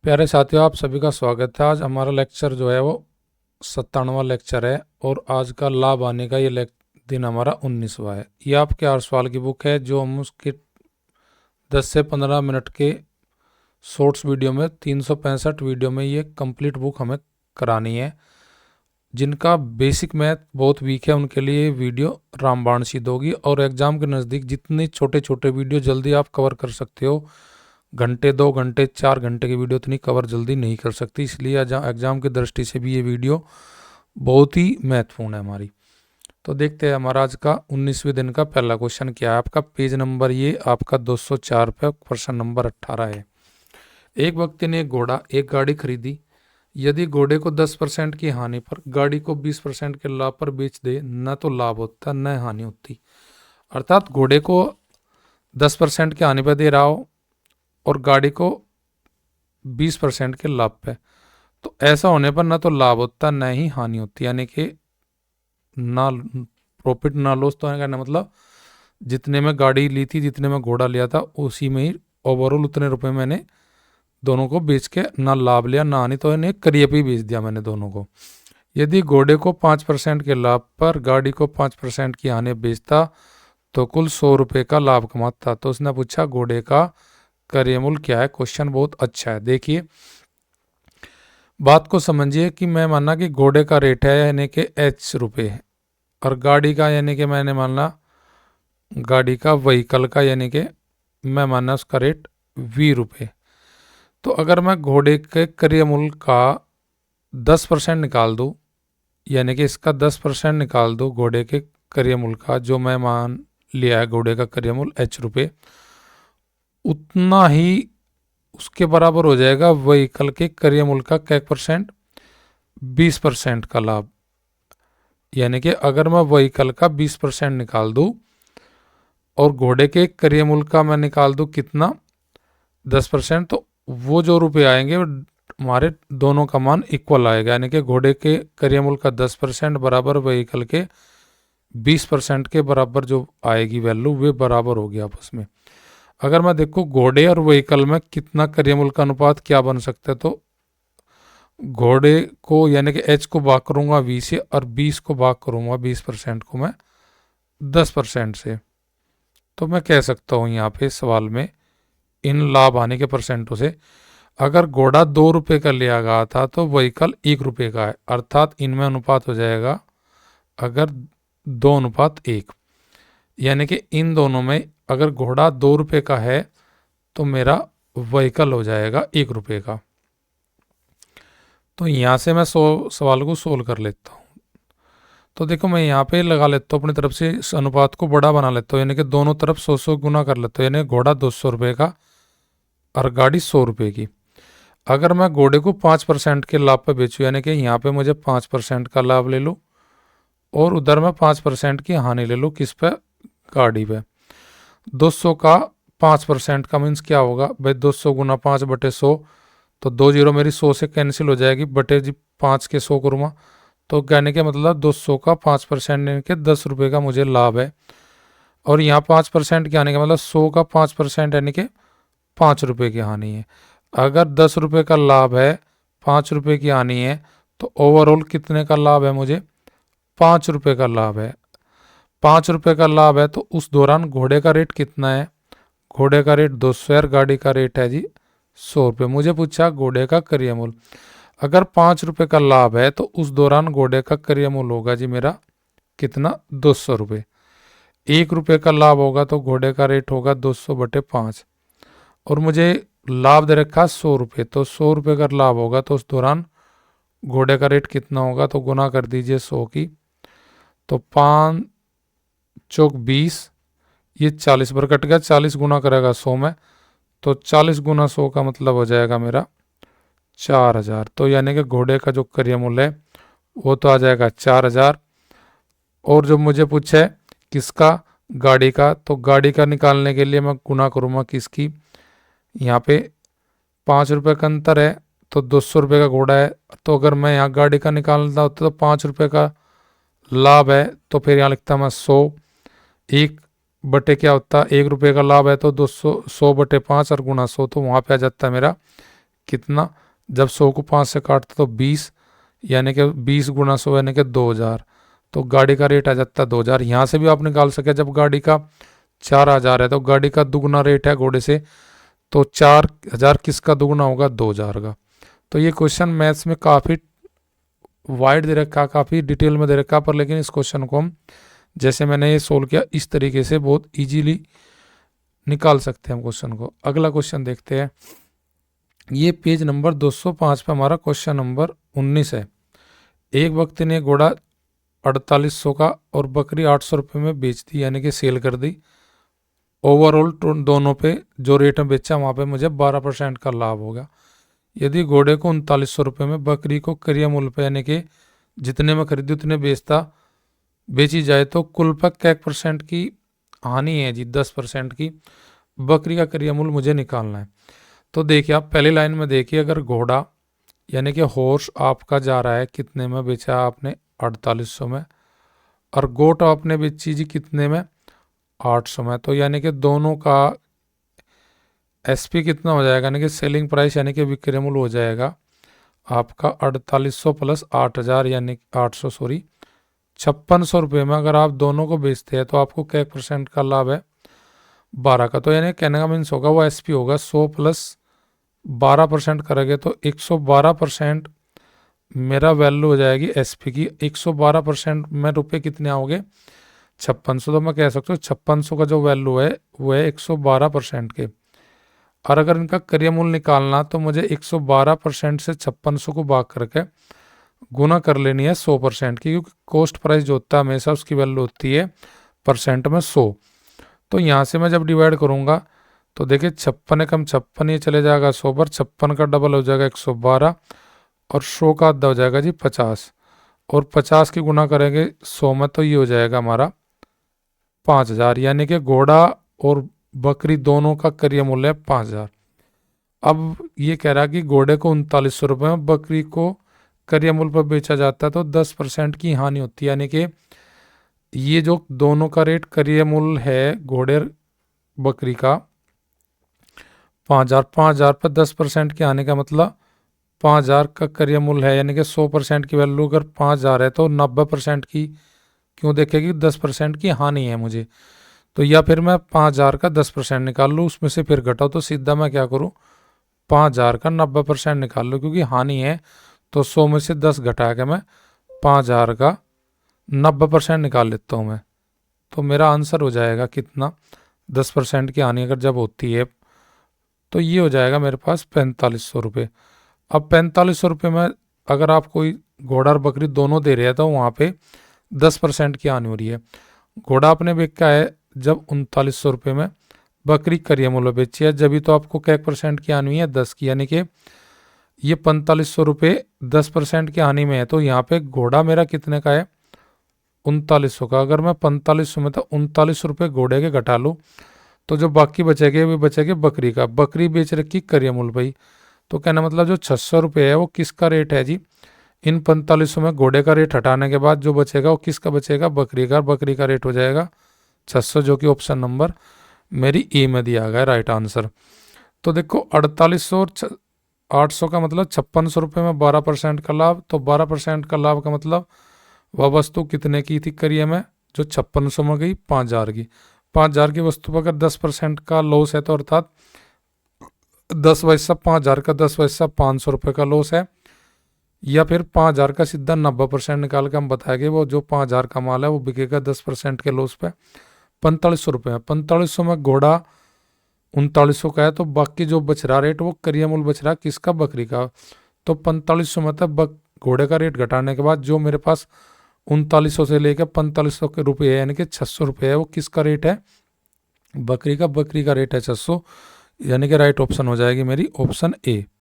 प्यारे साथियों, आप सभी का स्वागत है। आज हमारा लेक्चर जो है वो 97वां लेक्चर है और आज का लाभ आने का ये दिन हमारा 19वां है। ये आपके 8 सवाल की बुक है जो हम उसके 10 से 15 मिनट के शॉर्ट्स वीडियो में 365 वीडियो में ये कंप्लीट बुक हमें करानी है। जिनका बेसिक मैथ बहुत वीक है उनके लिए वीडियो रामबाण सिद्ध होगी और एग्जाम के नज़दीक जितने छोटे छोटे वीडियो जल्दी आप कवर कर सकते हो, घंटे 2 घंटे 4 घंटे की वीडियो इतनी कवर जल्दी नहीं कर सकती, इसलिए एग्जाम की दृष्टि से भी ये वीडियो बहुत ही महत्वपूर्ण है हमारी। तो देखते हैं हमारा आज का 19वें दिन का पहला क्वेश्चन क्या है। आपका पेज नंबर ये आपका 204 पे प्रश्न नंबर 18 है। एक व्यक्ति ने एक गाड़ी खरीदी। यदि घोड़े को 10% की हानि पर गाड़ी को 20% के लाभ पर बेच दे, न तो लाभ होता न हानि होती। अर्थात घोड़े को 10% की हानि पर दे रहा हो और गाड़ी को 20% के लाभ पे, तो ऐसा होने पर ना तो लाभ होता न ही हानि होती, यानी कि ना प्रॉफिट ना लॉस। तो कहना मतलब जितने में गाड़ी ली थी, जितने में घोड़ा लिया था, उसी में ही ओवरऑल उतने रुपए मैंने दोनों को बेच के ना लाभ लिया ना हानि, तो इन्हें करिए पे ही बेच दिया मैंने दोनों को। यदि घोड़े को 5% के लाभ पर गाड़ी को 5% की हानि बेचता तो कुल 100 रुपये का लाभ कमाता। तो उसने पूछा घोड़े का क्रय मूल्य क्या है। क्वेश्चन बहुत अच्छा है। देखिए बात को समझिए कि मैं माना कि घोड़े का रेट है यानी कि h रुपये है और गाड़ी का यानी कि मैंने माना गाड़ी का व्हीकल का यानी कि मैं माना उसका रेट v रुपये। तो अगर मैं घोड़े के क्रय मूल्य का 10% निकाल दूँ, यानी कि इसका 10% निकाल दो घोड़े के क्रय मूल्य का, जो मैं मान लिया है घोड़े का क्रय मूल्य h रुपये, उतना ही उसके बराबर हो जाएगा व्हीकल के क्रय मूल्य का क्या परसेंट, 20% का लाभ। यानी कि अगर मैं व्हीकल का 20% निकाल दूं और घोड़े के क्रय मूल्य का मैं निकाल दूं कितना, 10%, तो वो जो रुपये आएंगे हमारे दोनों का मान इक्वल आएगा। यानी कि घोड़े के क्रय मूल्य का 10% बराबर व्हीकल के 20% के बराबर जो आएगी वैल्यू, वे बराबर होगी आपस में। अगर मैं देखो घोड़े और व्हीकल में कितना क्रय मूल्य का अनुपात क्या बन सकता है, तो घोड़े को यानी कि h को भाग करूंगा 20 से और 20 को भाग करूंगा 20% को मैं 10% से। तो मैं कह सकता हूं यहाँ पे सवाल में इन लाभ आने के परसेंटों से, अगर घोड़ा 2 रुपये का लिया गया था तो व्हीकल 1 रुपये का है, अर्थात इनमें अनुपात हो जाएगा अगर 2:1, यानी कि इन दोनों में अगर घोड़ा 2 रुपये का है तो मेरा व्हीकल हो जाएगा 1 रुपये का। तो यहाँ से मैं सवाल को सोल्व कर लेता हूँ। तो देखो मैं यहाँ पे लगा लेता हूँ अपनी तरफ से, इस अनुपात को बड़ा बना लेता हूँ, यानी कि दोनों तरफ 100 गुना कर लेता हूँ, यानी घोड़ा 200 रुपये का और गाड़ी 100 रुपये की। अगर मैं घोड़े को 5% के लाभ पे बेचूँ, यानी कि यहाँ पे मुझे 5% का लाभ ले लूँ और उधर मैं 5% की हानि ले लूँ, किस पे, गाड़ी पे। 200 का 5% का मीन्स क्या होगा भाई, 200 गुना 5/100, तो 2 जीरो मेरी 100 से कैंसिल हो जाएगी, बटे जी 5 के 100 करूँगा, तो कहने के मतलब 200 का 5% यानी कि 10 रुपये का मुझे लाभ है। और यहाँ 5% की हानि का मतलब 100 का 5% यानी कि 5 रुपये की हानि है। अगर 10 रुपये का लाभ है, 5 रुपये की हानि है, तो ओवरऑल कितने का लाभ है मुझे, 5 रुपये का लाभ है। 5 रुपये का लाभ है तो उस दौरान घोड़े का रेट कितना है, घोड़े का रेट 200 है, गाड़ी का रेट है जी 100 रुपये। मुझे पूछा घोड़े का क्रय मूल्य, अगर 5 रुपये का लाभ है तो उस दौरान घोड़े का क्रय मूल्य होगा जी मेरा कितना, 200 रुपये। 1 रुपये का लाभ होगा तो घोड़े का रेट होगा 200/5 और मुझे लाभ दे रखा 100 रुपये, तो 100 रुपये का लाभ होगा तो उस दौरान घोड़े का रेट कितना होगा, तो गुना कर दीजिए 100 की, तो 5 चौक 20, ये 40 पर कट गया, 40 गुना करेगा 100 में, तो 40 गुना 100 का मतलब हो जाएगा मेरा 4000। तो यानी कि घोड़े का जो क्रय मूल्य है वो तो आ जाएगा 4000। और जो मुझे पूछा है किसका, गाड़ी का, तो गाड़ी का निकालने के लिए मैं गुना करूँगा किसकी, यहाँ पे 5 रुपये का अंतर है तो 200 रुपये का घोड़ा है, तो अगर मैं यहाँ गाड़ी का निकालता होता तो 5 रुपये का लाभ है, तो फिर यहाँ लिखता मैं 100, 1 बटे क्या होता, 1 रुपये का लाभ है तो 200, 100/5 और गुना 100, तो वहाँ पे आ जाता है मेरा कितना, जब 100 को 5 से काटते तो 20, यानी कि 20 गुना 100 यानी कि 2000। तो गाड़ी का रेट आ जाता है 2000। यहाँ से भी आप निकाल सके, जब गाड़ी का 4000 है तो गाड़ी का दुगना रेट है घोड़े से, तो 4000 किसका दुगना होगा, 2000 का। तो ये क्वेश्चन मैथ्स में काफ़ी वाइड दे रखा, काफ़ी डिटेल में दे रखा, पर लेकिन इस क्वेश्चन को हम जैसे मैंने ये सोल्व किया इस तरीके से बहुत इजीली निकाल सकते हैं हम क्वेश्चन को। अगला क्वेश्चन देखते हैं। ये पेज नंबर 205 पे हमारा क्वेश्चन नंबर 19 है। एक व्यक्ति ने घोड़ा 4800 का और बकरी 800 रुपये में बेच दी, यानी कि सेल कर दी। ओवरऑल दोनों पे जो रेट में बेचा वहाँ पे मुझे 12% का लाभ होगा। यदि घोड़े को 3900 रुपये में, बकरी को क्रय मूल्य पे यानी कि जितने में खरीदी उतने बेची जाए तो कुल पर क्या % की हानि है जी, 10% की। बकरी का क्रय मूल्य मुझे निकालना है। तो देखिए आप पहली लाइन में देखिए, अगर घोड़ा यानी कि हॉर्स आपका जा रहा है कितने में बेचा आपने, 4800 में, और गोट आपने बेची जी कितने में, 800 में। तो यानी कि दोनों का एसपी कितना हो जाएगा, यानी कि सेलिंग प्राइस यानी कि विक्रय मूल्य हो जाएगा आपका 4800 प्लस 8000 यानी 800 सॉरी 5600 रुपये में। अगर आप दोनों को बेचते हैं तो आपको क्या % का लाभ है, 12 का। तो यानी कहने का मीन्स होगा वो एसपी होगा 100 प्लस 12% करेंगे तो 112% मेरा वैल्यू हो जाएगी एसपी की। 112% में रुपये कितने आओगे, 5600। तो मैं कह सकता हूँ 5600 का जो वैल्यू है वो है 112% के। और अगर इनका क्रय मूल्य निकालना तो मुझे 112% से 5600 को भाग करके गुना कर लेनी है 100% की, क्योंकि कॉस्ट प्राइस जो होता है हमेशा उसकी वैल्यू होती है % में 100। तो यहाँ से मैं जब डिवाइड करूँगा तो देखिए 56 एकम 56 ये चले जाएगा 100 पर, 56 का डबल हो जाएगा 112 और 100 का आधा हो जाएगा जी 50, और 50 की गुना करेंगे 100 में तो ये हो जाएगा हमारा 5000। यानी कि घोड़ा और बकरी दोनों का क्रय मूल्य है 5000। अब ये कह रहा है कि घोड़े को 3900 रुपये में, बकरी को क्रय मूल्य पर बेचा जाता है तो 10% की हानि होती है। यानी कि ये जो दोनों का रेट क्रय मूल्य है घोड़े बकरी का 5000 पर 10% की हानि का मतलब 5000 का क्रय मूल्य है, यानी कि 100% की वैल्यू अगर 5000 है तो 90% की क्यों देखेगी, 10% की हानि है मुझे। तो या फिर मैं 5000 का 10% निकाल लूँ, उसमें से फिर घटाओ, तो सीधा मैं क्या करूँ 5000 का 90% निकाल लूँ, क्योंकि हानि है तो 100 में से 10 घटा के मैं 5000 का 90% निकाल लेता हूँ मैं। तो मेरा आंसर हो जाएगा कितना, 10% की हानि अगर जब होती है तो ये हो जाएगा मेरे पास 4500 रुपये। अब 4500 रुपये में अगर आप कोई घोड़ा और बकरी दोनों दे रहे हैं तो वहाँ पे 10% की हानि हो रही है। घोड़ा आपने बेचा है जब 3900 रुपये में, बकरी क्रय मूल्य बेची है जब, तो आपको क्या % की हानि है, 10 की। यानी कि ये 4500 रुपये 10% की हानि में है, तो यहाँ पे घोड़ा मेरा कितने का है, 3900 का। अगर मैं 4500 में तो 39 रुपये घोड़े के घटा लूँ तो जो बाकी बचेगे वे बचेगे बकरी का। बकरी बेच रखी क्रय मूल्य भाई, तो कहना मतलब जो 600 रुपये है वो किसका रेट है जी, इन 4500 में घोड़े का रेट हटाने के बाद जो बचेगा वो किसका बचेगा, बकरी का। बकरी का रेट हो जाएगा 600, जो कि ऑप्शन नंबर मेरी ए में दिया गया राइट आंसर। तो देखो 4800 और 800 का मतलब 5600 रुपये में 12% का लाभ। तो 12% का लाभ का मतलब वह वस्तु कितने की थी क्रय में, जो 5600 में गई 5000 की। 5000 की वस्तु पर अगर 10% का लॉस है तो अर्थात 10 पैसा 5000 का 10 पैसा 500 रुपये का लॉस है, या फिर 5000 का सीधा 90% निकाल के हम बताएंगे वो जो 5000 का माल है वो बिकेगा 10% के लॉस पे 4500 रुपये। 4500 में घोड़ा 3900 का है, तो बाकी जो बच रहा रेट वो क्रय मूल्य बच रहा किसका, बकरी का। तो 4500 में तब घोड़े का रेट घटाने के बाद जो मेरे पास 3900 से लेकर 4500 के रुपये है, यानी कि 600 रुपये है, वो किसका रेट है, बकरी का। बकरी का रेट है 600, यानी कि राइट ऑप्शन हो जाएगी मेरी ऑप्शन ए।